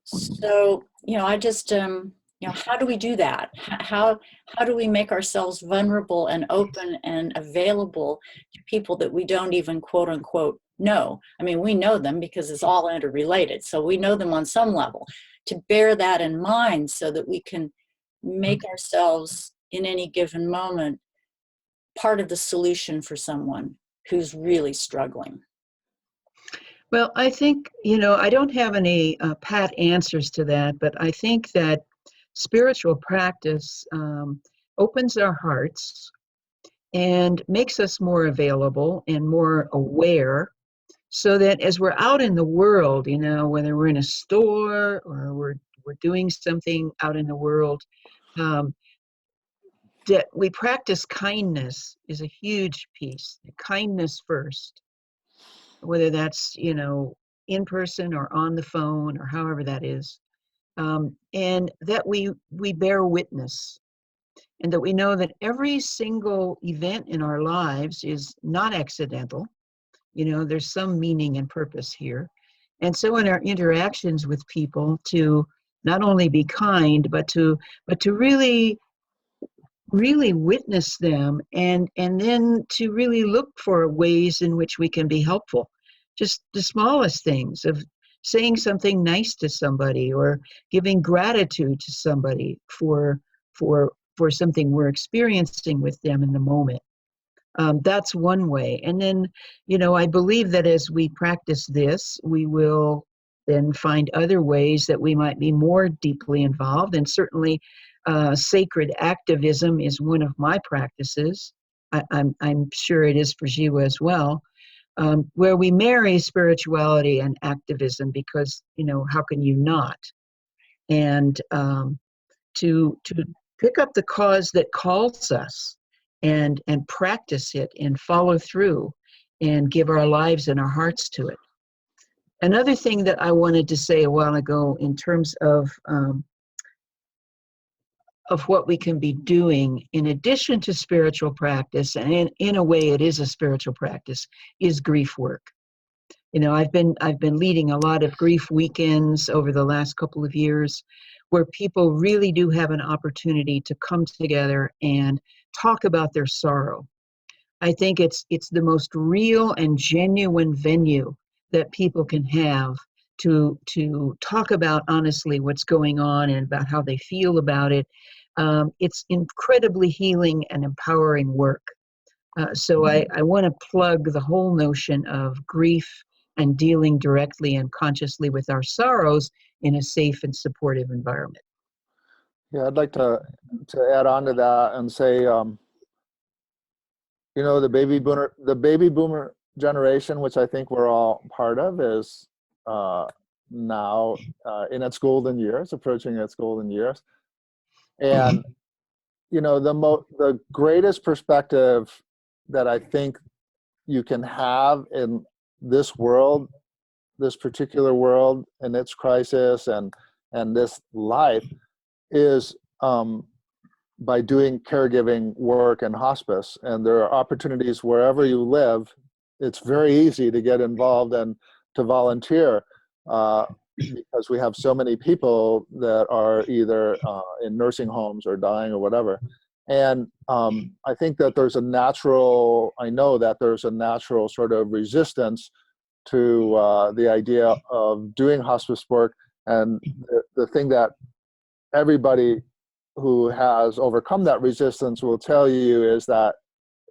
So, you know, I just, how do we do that? How do we make ourselves vulnerable and open and available to people that we don't even quote unquote know? I mean, we know them because it's all interrelated. So we know them on some level. To bear that in mind so that we can make ourselves in any given moment part of the solution for someone who's really struggling. Well, I think, you know, I don't have any pat answers to that, but I think that spiritual practice opens our hearts and makes us more available and more aware, so that as we're out in the world, you know, whether we're in a store or we're doing something out in the world, that we practice kindness is a huge piece. Kindness first, whether that's, in person or on the phone or however that is. And that we bear witness, and that we know that every single event in our lives is not accidental. There's some meaning and purpose here. And so in our interactions with people, to not only be kind, but to really witness them, and then to really look for ways in which we can be helpful. Just the smallest things of saying something nice to somebody, or giving gratitude to somebody for something we're experiencing with them in the moment. That's one way. And then, I believe that as we practice this, we will then find other ways that we might be more deeply involved. And certainly sacred activism is one of my practices. I'm sure it is for Zhiwa as well, where we marry spirituality and activism, because, how can you not? And to pick up the cause that calls us, and practice it and follow through and give our lives and our hearts to it. Another thing that I wanted to say a while ago in terms of what we can be doing in addition to spiritual practice, and in a way it is a spiritual practice, is grief work. I've been leading a lot of grief weekends over the last couple of years, where people really do have an opportunity to come together and talk about their sorrow. I think it's the most real and genuine venue that people can have to talk about honestly what's going on and about how they feel about it. It's incredibly healing and empowering work. So I want to plug the whole notion of grief and dealing directly and consciously with our sorrows in a safe and supportive environment. Yeah, I'd like to add on to that and say, the baby boomer generation, which I think we're all part of, is now in its golden years, approaching its golden years. And the greatest perspective that I think you can have in this world, this particular world and its crisis and this life, is by doing caregiving work and hospice. And there are opportunities wherever you live. It's very easy to get involved and to volunteer, because we have so many people that are either in nursing homes or dying or whatever. And I think that I know that there's a natural sort of resistance to the idea of doing hospice work. And the thing that everybody who has overcome that resistance will tell you is that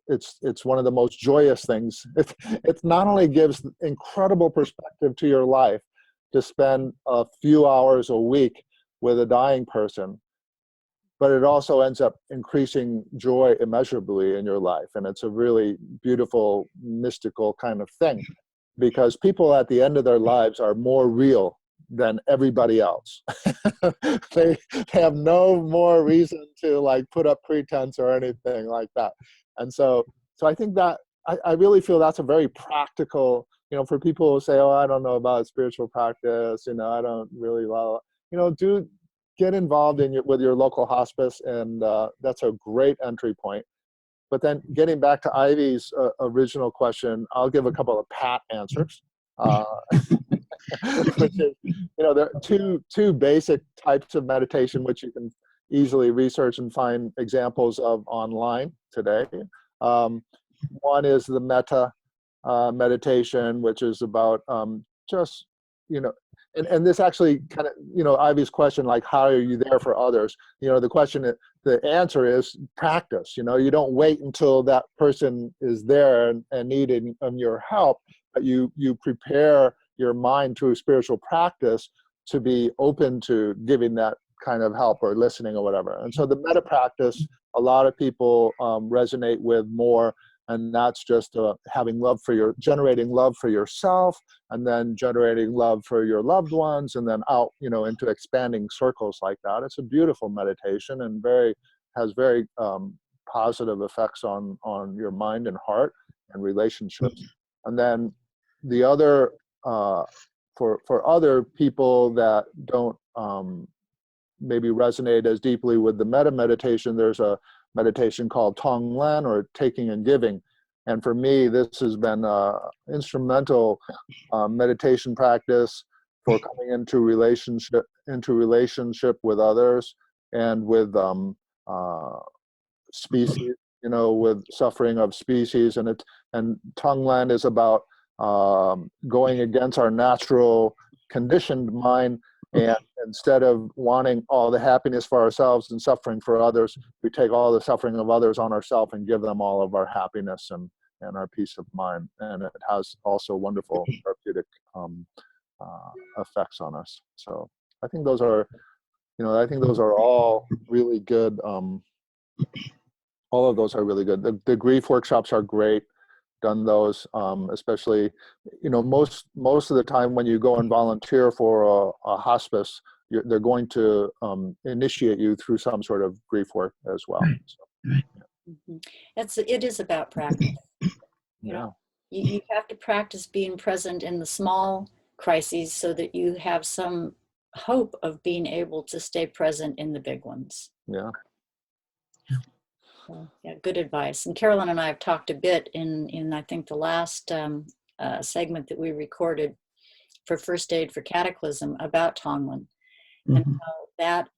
it's one of the most joyous things. It not only gives incredible perspective to your life to spend a few hours a week with a dying person, but it also ends up increasing joy immeasurably in your life. And it's a really beautiful, mystical kind of thing, because people at the end of their lives are more real than everybody else. They have no more reason to put up pretense or anything like that. And so I think that I really feel that's a very practical, for people who say, oh, I don't know about spiritual practice, I don't really love, do get involved with your local hospice, and that's a great entry point. But then getting back to Ivey's original question, I'll give a couple of pat answers. Which is, there are two basic types of meditation which you can easily research and find examples of online today. One is the metta meditation, which is about just, and this actually kind of, Ivey's question, how are you there for others? The answer is practice. You don't wait until that person is there and needing your help, but you prepare your mind through spiritual practice to be open to giving that kind of help or listening or whatever. And so the metta practice, a lot of people resonate with more, and that's just generating love for yourself, and then generating love for your loved ones, and then out, into expanding circles like that. It's a beautiful meditation and has very positive effects on your mind and heart and relationships. And then the other, for other people that don't maybe resonate as deeply with the metta meditation, there's a meditation called Tonglen, or taking and giving. And for me, this has been instrumental meditation practice for coming into relationship with others and with species, with suffering of species. And Tonglen is about going against our natural conditioned mind, and instead of wanting all the happiness for ourselves and suffering for others, we take all the suffering of others on ourselves and give them all of our happiness and our peace of mind. And it has also wonderful therapeutic effects on us. So I think those are, all really good. All of those are really good. The grief workshops are great. Done those, especially, most of the time when you go and volunteer for a hospice, they're going to initiate you through some sort of grief work as well. So, It is about practice. You have to practice being present in the small crises so that you have some hope of being able to stay present in the big ones. Yeah. So, yeah, good advice. And Carolyn and I have talked a bit in I think the last segment that we recorded for First Aid for Cataclysm about Tonglen, and how that,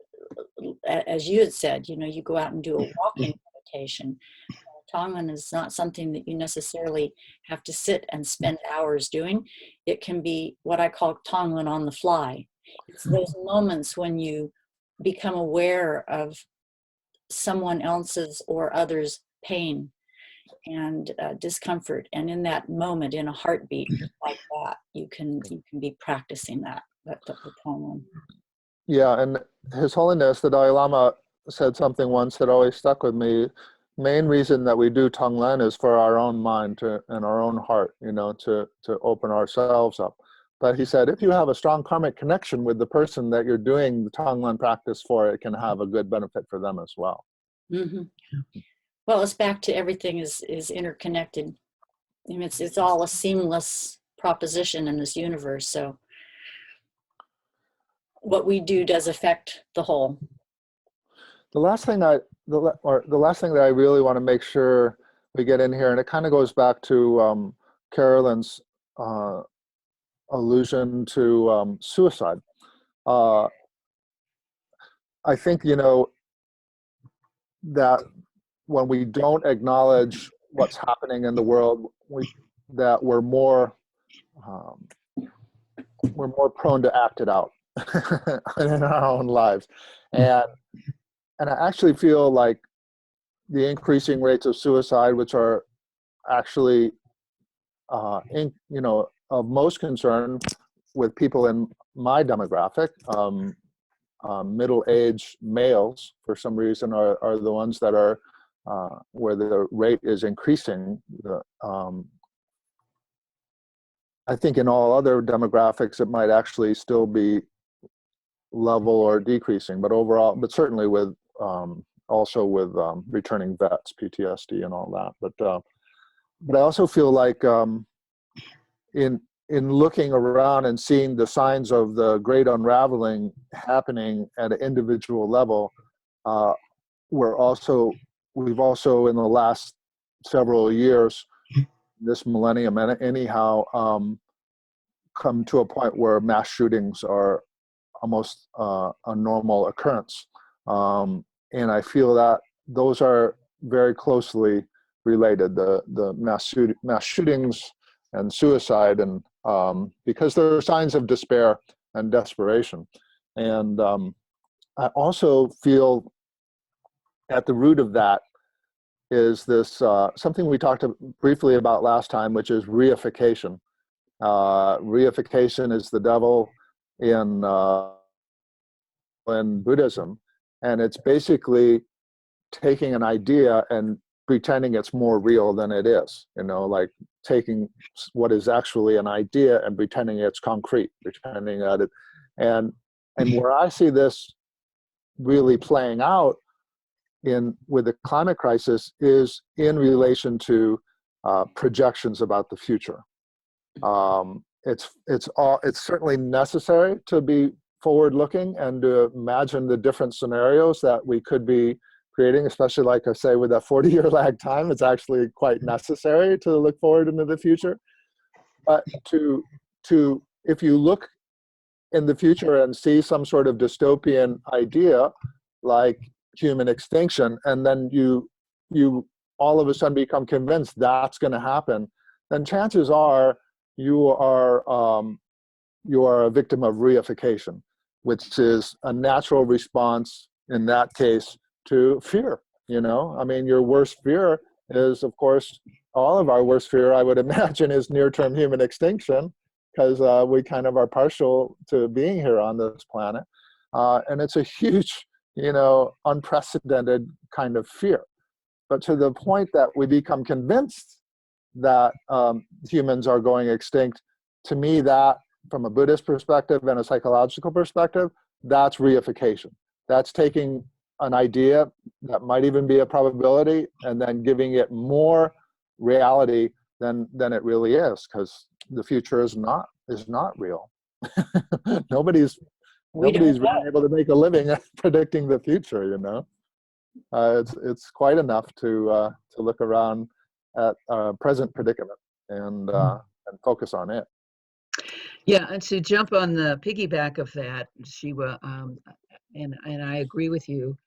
as you had said, you go out and do a walking meditation. Tonglen is not something that you necessarily have to sit and spend hours doing. It can be what I call Tonglen on the fly. It's those moments when you become aware of someone else's or others' pain and discomfort, and in that moment, in a heartbeat like that, you can be practicing that the Tonglen. Yeah, and His Holiness the Dalai Lama said something once that always stuck with me. Main reason that we do Tonglen is for our own mind and our own heart, to open ourselves up. But he said, if you have a strong karmic connection with the person that you're doing the Tonglen practice for, it can have a good benefit for them as well. Mm-hmm. Well, it's back to everything is interconnected. And it's all a seamless proposition in this universe. So what we do does affect the whole. The last thing that I really want to make sure we get in here, and it kind of goes back to Carolyn's allusion to suicide. I think, that when we don't acknowledge what's happening in the world, we're more prone to act it out in our own lives. And I actually feel like the increasing rates of suicide, which are actually, of most concern with people in my demographic, middle-aged males, for some reason, are the ones that are where the rate is increasing. I think in all other demographics, it might actually still be level or decreasing, but overall, but certainly with also with returning vets, PTSD, and all that. But I also feel like in looking around and seeing the signs of the great unraveling happening at an individual level, we've also in the last several years, this millennium anyhow, come to a point where mass shootings are almost a normal occurrence. And I feel that those are very closely related, the mass shootings and suicide, and because there are signs of despair and desperation. And I also feel at the root of that is this something we talked briefly about last time, which is reification. Reification is the devil in Buddhism, and it's basically taking an idea and pretending it's more real than it is, like taking what is actually an idea and pretending it's concrete, pretending that it, and where I see this really playing out with the climate crisis is in relation to projections about the future. It's certainly necessary to be forward-looking and to imagine the different scenarios that we could be creating, especially, like I say, with that 40-year lag time. It's actually quite necessary to look forward into the future. But if you look in the future and see some sort of dystopian idea like human extinction, and then you all of a sudden become convinced that's going to happen, then chances are you are a victim of reification, which is a natural response in that case to fear. I mean, your worst fear is, of course, all of our worst fear, I would imagine, is near-term human extinction, because we kind of are partial to being here on this planet. And it's a huge, unprecedented kind of fear. But to the point that we become convinced that humans are going extinct, to me, that from a Buddhist perspective and a psychological perspective, that's reification. That's taking an idea that might even be a probability and then giving it more reality than it really is, because the future is not real. Nobody's been able to make a living at predicting the future. It's quite enough to look around at present predicament and focus on it. Yeah, and to jump on the piggyback of that, Zhiwa, and I agree with you.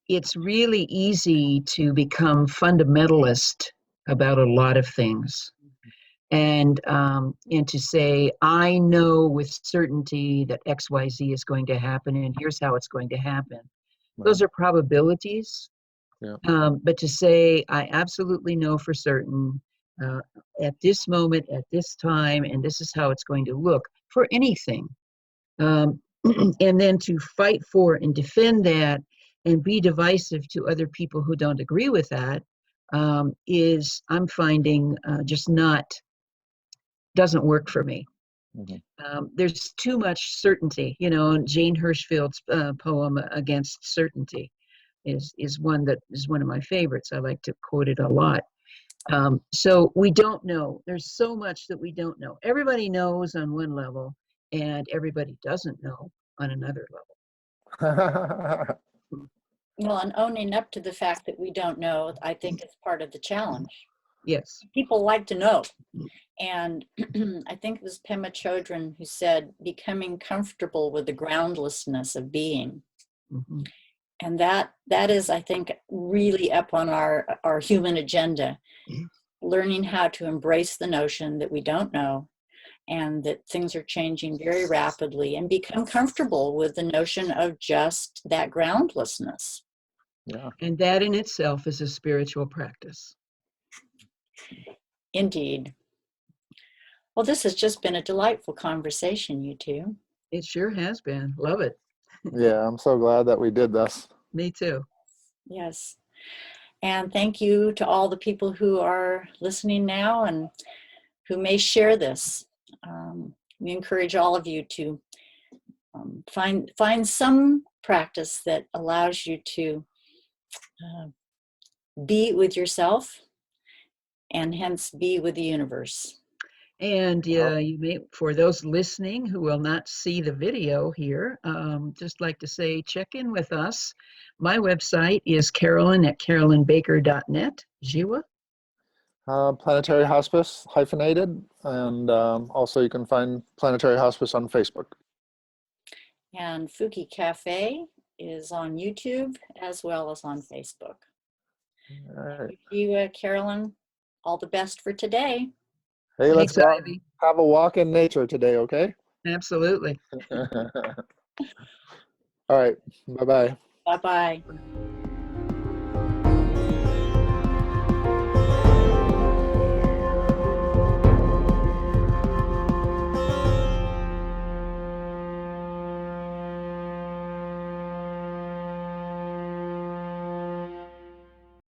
It's really easy to become fundamentalist about a lot of things, and to say, I know with certainty that X, Y, Z is going to happen, and here's how it's going to happen. Right. Those are probabilities. Yeah. But to say, I absolutely know for certain at this moment, at this time, and this is how it's going to look for anything. And then to fight for and defend that and be divisive to other people who don't agree with that is, I'm finding, just doesn't work for me. Mm-hmm. There's too much certainty. Jane Hirschfield's poem Against Certainty is one of my favorites. I like to quote it a lot. So we don't know. There's so much that we don't know. Everybody knows on one level, and everybody doesn't know on another level. Well, and owning up to the fact that we don't know, I think, is part of the challenge. Yes. People like to know. And I think it was Pema Chodron who said, becoming comfortable with the groundlessness of being. Mm-hmm. And that is, I think, really up on our human agenda. Mm-hmm. Learning how to embrace the notion that we don't know and that things are changing very rapidly, and become comfortable with the notion of just that groundlessness. Yeah. And that in itself is a spiritual practice. Indeed. Well, this has just been a delightful conversation, you two. It sure has been. Love it. Yeah, I'm so glad that we did this. Me too. Yes. And thank you to all the people who are listening now and who may share this. We encourage all of you to find some practice that allows you to be with yourself and hence be with the universe. And you may, for those listening who will not see the video here, just like to say, check in with us. My website is carolyn@carolynbaker.net. Zhiwa? Planetary Hospice, hyphenated, and also you can find Planetary Hospice on Facebook. And Fuki Cafe is on YouTube as well as on Facebook. All right. Thank you, Carolyn. All the best for today. Hey, let's go have a walk in nature today, okay? Absolutely. All right. Bye-bye. Bye-bye.